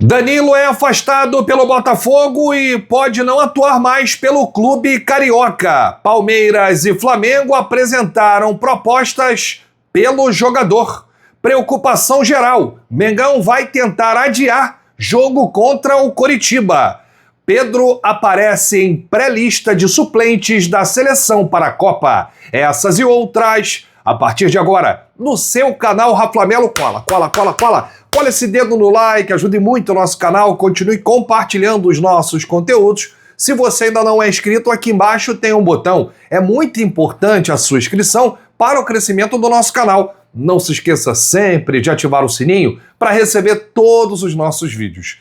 Danilo é afastado pelo Botafogo e pode não atuar mais pelo clube carioca. Palmeiras e Flamengo apresentaram propostas pelo jogador. Preocupação geral. Mengão vai tentar adiar jogo contra o Coritiba. Pedro aparece em pré-lista de suplentes da seleção para a Copa. Essas e outras, a partir de agora, no seu canal Raflamelo. Cola esse dedo no like, ajude muito o nosso canal, continue compartilhando os nossos conteúdos. Se você ainda não é inscrito, aqui embaixo tem um botão. É muito importante a sua inscrição para o crescimento do nosso canal. Não se esqueça sempre de ativar o sininho para receber todos os nossos vídeos.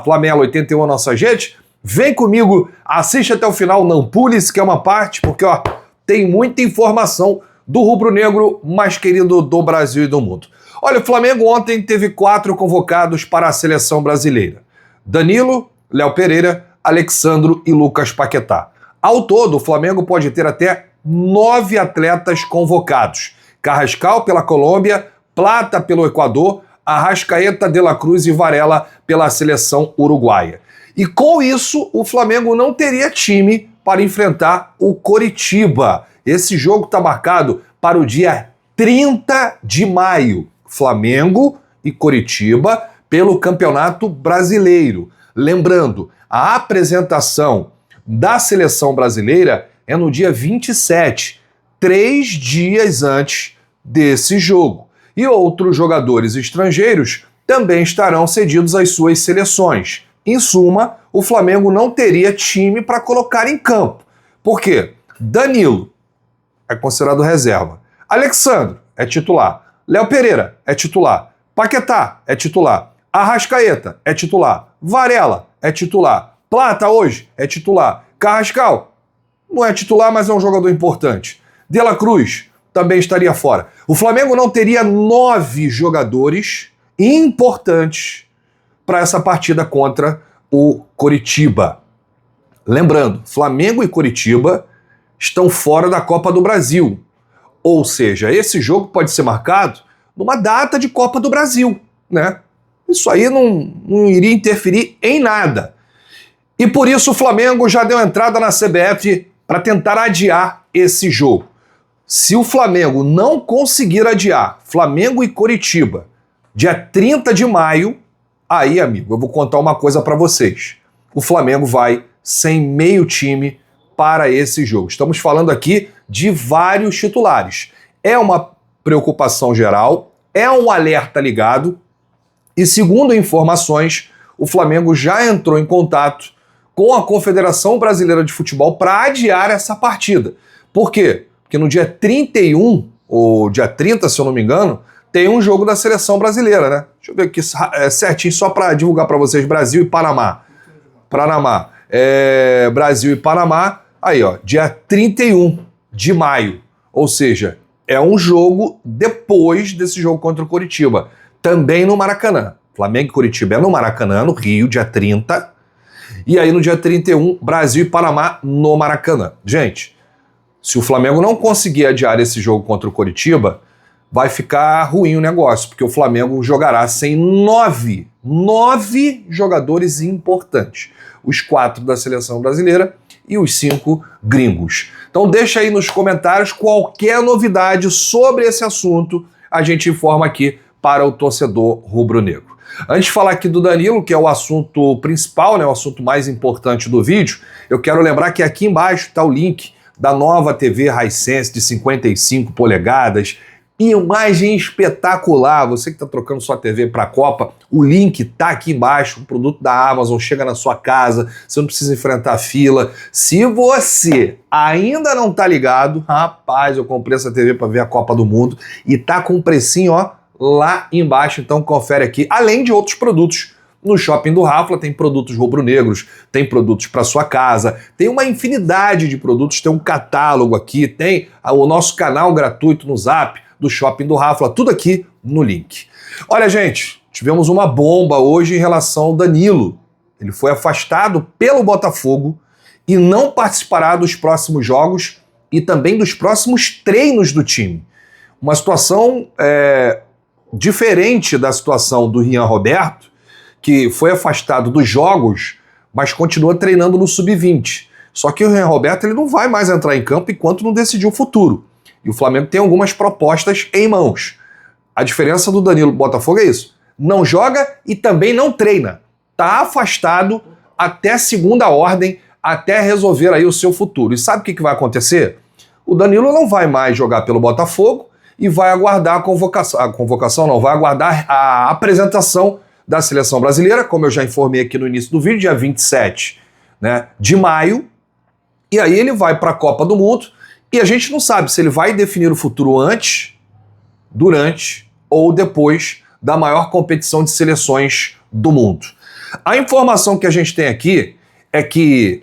Flamelo 81 nossa gente, vem comigo, assiste até o final, não pule se quer uma parte, porque tem muita informação do rubro-negro mais querido do Brasil e do mundo. Olha, o Flamengo ontem teve 4 convocados para a seleção brasileira. Danilo, Léo Pereira, Alexandro e Lucas Paquetá. Ao todo, o Flamengo pode ter até 9 atletas convocados. Carrascal pela Colômbia, Plata pelo Equador, Arrascaeta, De La Cruz e Varela pela seleção uruguaia. E com isso, o Flamengo não teria time para enfrentar o Coritiba. Esse jogo está marcado para o dia 30 de maio. Flamengo e Coritiba pelo Campeonato Brasileiro. Lembrando, a apresentação da seleção brasileira é no dia 27, 3 dias antes desse jogo. E outros jogadores estrangeiros também estarão cedidos às suas seleções. Em suma, o Flamengo não teria time para colocar em campo. Por quê? Danilo é considerado reserva. Alexandro é titular. Léo Pereira é titular. Paquetá é titular. Arrascaeta é titular. Varela é titular. Plata hoje é titular. Carrascal não é titular, mas é um jogador importante. De La Cruz também estaria fora. O Flamengo não teria 9 jogadores importantes para essa partida contra o Coritiba. Lembrando, Flamengo e Coritiba estão fora da Copa do Brasil. Ou seja, esse jogo pode ser marcado numa data de Copa do Brasil, né? Isso aí não iria interferir em nada. E por isso o Flamengo já deu entrada na CBF para tentar adiar esse jogo. Se o Flamengo não conseguir adiar Flamengo e Coritiba dia 30 de maio, aí, amigo, eu vou contar uma coisa para vocês. O Flamengo vai sem meio time para esse jogo. Estamos falando aqui de vários titulares. É uma preocupação geral, é um alerta ligado e, segundo informações, o Flamengo já entrou em contato com a Confederação Brasileira de Futebol para adiar essa partida. Por quê? Porque no dia 31, ou dia 30, se eu não me engano, tem um jogo da seleção brasileira, né? Deixa eu ver aqui certinho, só para divulgar para vocês, Brasil e Panamá. Brasil e Panamá, aí ó, dia 31 de maio, ou seja, é um jogo depois desse jogo contra o Coritiba, também no Maracanã. Flamengo e Coritiba é no Maracanã, no Rio, dia 30, e aí no dia 31, Brasil e Panamá no Maracanã. Gente, se o Flamengo não conseguir adiar esse jogo contra o Coritiba, vai ficar ruim o negócio, porque o Flamengo jogará sem 9 jogadores importantes. Os 4 da seleção brasileira e os 5 gringos. Então deixa aí nos comentários qualquer novidade sobre esse assunto, a gente informa aqui para o torcedor rubro-negro. Antes de falar aqui do Danilo, que é o assunto principal, né, o assunto mais importante do vídeo, eu quero lembrar que aqui embaixo está o link da nova TV Hisense de 55 polegadas, imagem espetacular. Você que está trocando sua TV para a Copa, o link está aqui embaixo, um produto da Amazon, chega na sua casa, você não precisa enfrentar fila. Se você ainda não está ligado, rapaz, eu comprei essa TV para ver a Copa do Mundo e tá com um precinho, ó, lá embaixo, então confere aqui, além de outros produtos. No Shopping do Rafla tem produtos rubro-negros, tem produtos para sua casa, tem uma infinidade de produtos, tem um catálogo aqui, tem o nosso canal gratuito no Zap, do Shopping do Rafla, tudo aqui no link. Olha, gente, tivemos uma bomba hoje em relação ao Danilo. Ele foi afastado pelo Botafogo e não participará dos próximos jogos e também dos próximos treinos do time. Uma situação diferente da situação do Rian Roberto, que foi afastado dos jogos, mas continua treinando no sub-20. Só que o Ryan Roberto ele não vai mais entrar em campo enquanto não decidir o futuro. E o Flamengo tem algumas propostas em mãos. A diferença do Danilo Botafogo é isso. Não joga e também não treina. Está afastado até segunda ordem, até resolver aí o seu futuro. E sabe o que vai acontecer? O Danilo não vai mais jogar pelo Botafogo e vai aguardar vai aguardar a apresentação da seleção brasileira, como eu já informei aqui no início do vídeo, dia 27, né, de maio. E aí ele vai para a Copa do Mundo e a gente não sabe se ele vai definir o futuro antes, durante ou depois da maior competição de seleções do mundo. A informação que a gente tem aqui é que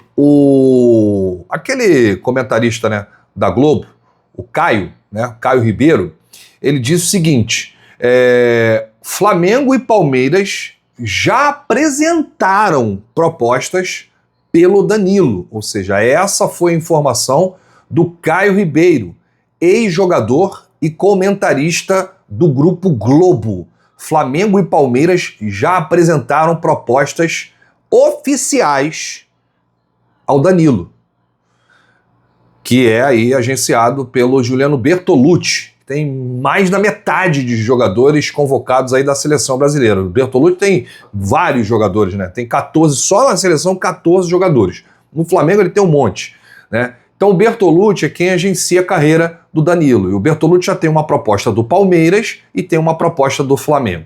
aquele comentarista, né, da Globo, o Caio, né, Caio Ribeiro, ele diz o seguinte: Flamengo e Palmeiras já apresentaram propostas pelo Danilo, ou seja, essa foi a informação do Caio Ribeiro, ex-jogador e comentarista do Grupo Globo. Flamengo e Palmeiras já apresentaram propostas oficiais ao Danilo, que é aí agenciado pelo Juliano Bertolucci. Tem mais da metade de jogadores convocados aí da seleção brasileira. O Bertolucci tem vários jogadores, né? Tem 14, só na seleção 14 jogadores. No Flamengo ele tem um monte, né? Então o Bertolucci é quem agencia a carreira do Danilo. E o Bertolucci já tem uma proposta do Palmeiras e tem uma proposta do Flamengo.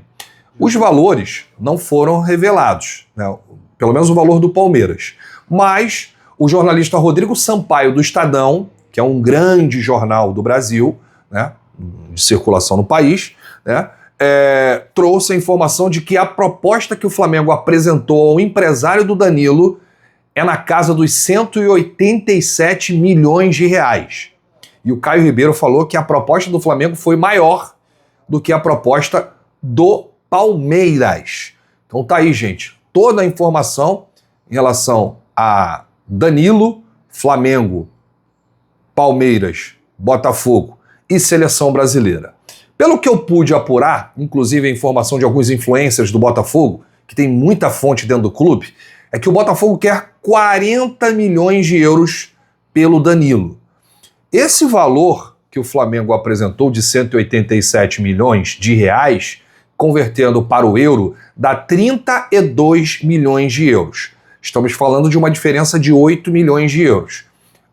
Os valores não foram revelados, né? Pelo menos o valor do Palmeiras. Mas o jornalista Rodrigo Sampaio do Estadão, que é um grande jornal do Brasil, né, de circulação no país, né, trouxe a informação de que a proposta que o Flamengo apresentou ao empresário do Danilo é na casa dos 187 milhões de reais. E o Caio Ribeiro falou que a proposta do Flamengo foi maior do que a proposta do Palmeiras. Então tá aí, gente, toda a informação em relação a Danilo, Flamengo, Palmeiras, Botafogo e seleção brasileira. Pelo que eu pude apurar, inclusive a informação de alguns influencers do Botafogo, que tem muita fonte dentro do clube, é que o Botafogo quer 40 milhões de euros pelo Danilo. Esse valor que o Flamengo apresentou de 187 milhões de reais, convertendo para o euro, dá 32 milhões de euros. Estamos falando de uma diferença de 8 milhões de euros.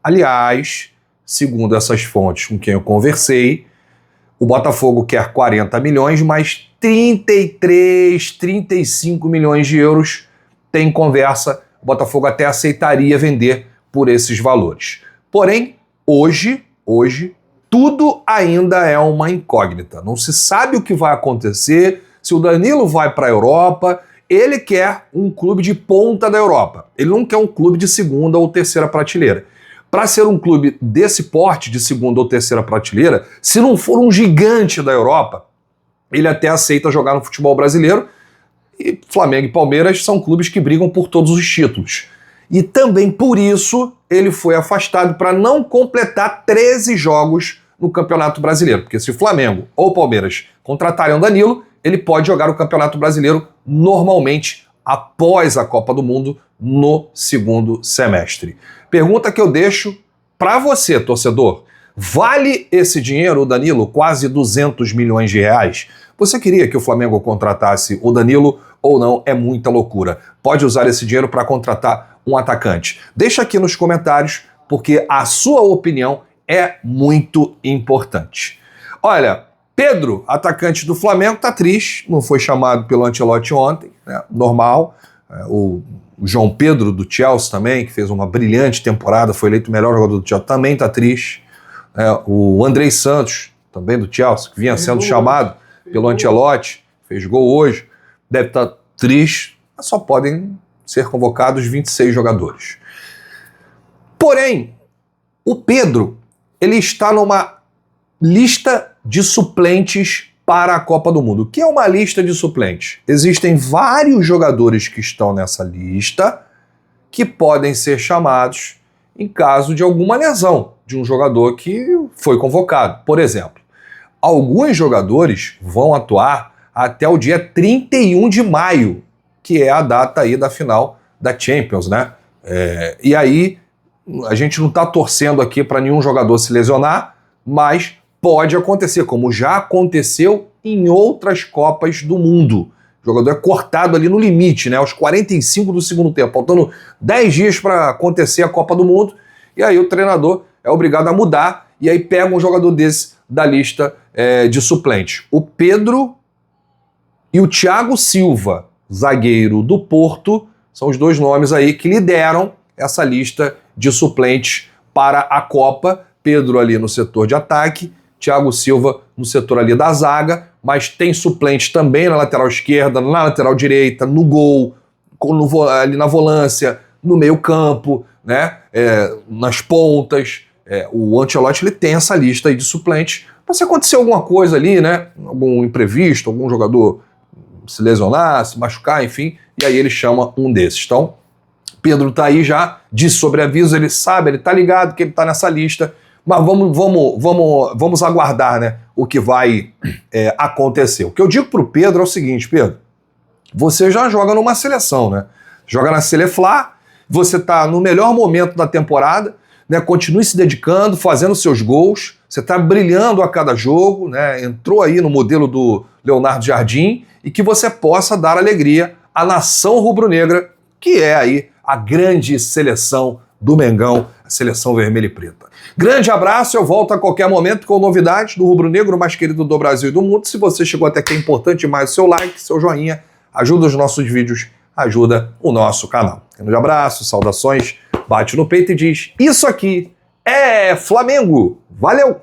Aliás, segundo essas fontes com quem eu conversei, o Botafogo quer 40 milhões, mas 33, 35 milhões de euros tem conversa. O Botafogo até aceitaria vender por esses valores. Porém, hoje, tudo ainda é uma incógnita. Não se sabe o que vai acontecer, se o Danilo vai para a Europa. Ele quer um clube de ponta da Europa. Ele não quer um clube de segunda ou terceira prateleira. Para ser um clube desse porte, de segunda ou terceira prateleira, se não for um gigante da Europa, ele até aceita jogar no futebol brasileiro. E Flamengo e Palmeiras são clubes que brigam por todos os títulos. E também por isso ele foi afastado para não completar 13 jogos no Campeonato Brasileiro. Porque se o Flamengo ou Palmeiras contratarem o Danilo, ele pode jogar o Campeonato Brasileiro normalmente após a Copa do Mundo no segundo semestre. Pergunta que eu deixo para você, torcedor. Vale esse dinheiro, o Danilo, quase 200 milhões de reais? Você queria que o Flamengo contratasse o Danilo ou não? É muita loucura. Pode usar esse dinheiro para contratar um atacante. Deixa aqui nos comentários, porque a sua opinião é muito importante. Olha, Pedro, atacante do Flamengo, tá triste, não foi chamado pelo Ancelotti ontem, né? Normal. O João Pedro do Chelsea também, que fez uma brilhante temporada, foi eleito o melhor jogador do Chelsea, também tá triste. O Andrei Santos, também do Chelsea, que vinha sendo chamado pelo Ancelotti, fez gol hoje, deve estar triste, mas só podem ser convocados 26 jogadores. Porém, o Pedro, ele está numa lista de suplentes para a Copa do Mundo. O que é uma lista de suplentes? Existem vários jogadores que estão nessa lista que podem ser chamados em caso de alguma lesão de um jogador que foi convocado. Por exemplo, alguns jogadores vão atuar até o dia 31 de maio que é a data aí da final da Champions, né? E aí, a gente não está torcendo aqui para nenhum jogador se lesionar, mas pode acontecer, como já aconteceu em outras Copas do Mundo. O jogador é cortado ali no limite, né? Aos 45 do segundo tempo, faltando 10 dias para acontecer a Copa do Mundo, e aí o treinador é obrigado a mudar, e aí pega um jogador desse da lista de suplentes. O Pedro e o Thiago Silva, zagueiro do Porto, são os dois nomes aí que lideram essa lista de suplentes para a Copa. Pedro ali no setor de ataque, Thiago Silva no setor ali da zaga, mas tem suplentes também na lateral esquerda, na lateral direita, no gol, ali na volância, no meio campo, né? Nas pontas. O Ancelotti, ele tem essa lista aí de suplentes para se acontecer alguma coisa ali, né? Algum imprevisto, algum jogador se lesionar, se machucar, enfim, e aí ele chama um desses. Então, Pedro tá aí já, de sobreaviso, ele sabe, ele tá ligado que ele tá nessa lista, mas vamos aguardar, né, o que vai acontecer. O que eu digo pro Pedro é o seguinte: Pedro, você já joga numa seleção, né? Joga na Seleflá, você tá no melhor momento da temporada, né? Continue se dedicando, fazendo seus gols, você tá brilhando a cada jogo, né? Entrou aí no modelo do Leonardo Jardim, e que você possa dar alegria à nação rubro-negra, que é aí a grande seleção do Mengão, a seleção vermelha e preta. Grande abraço, eu volto a qualquer momento com novidades do rubro-negro mais querido do Brasil e do mundo. Se você chegou até aqui, é importante demais o seu like, seu joinha, ajuda os nossos vídeos, ajuda o nosso canal. Grande abraço, saudações, bate no peito e diz: isso aqui é Flamengo. Valeu!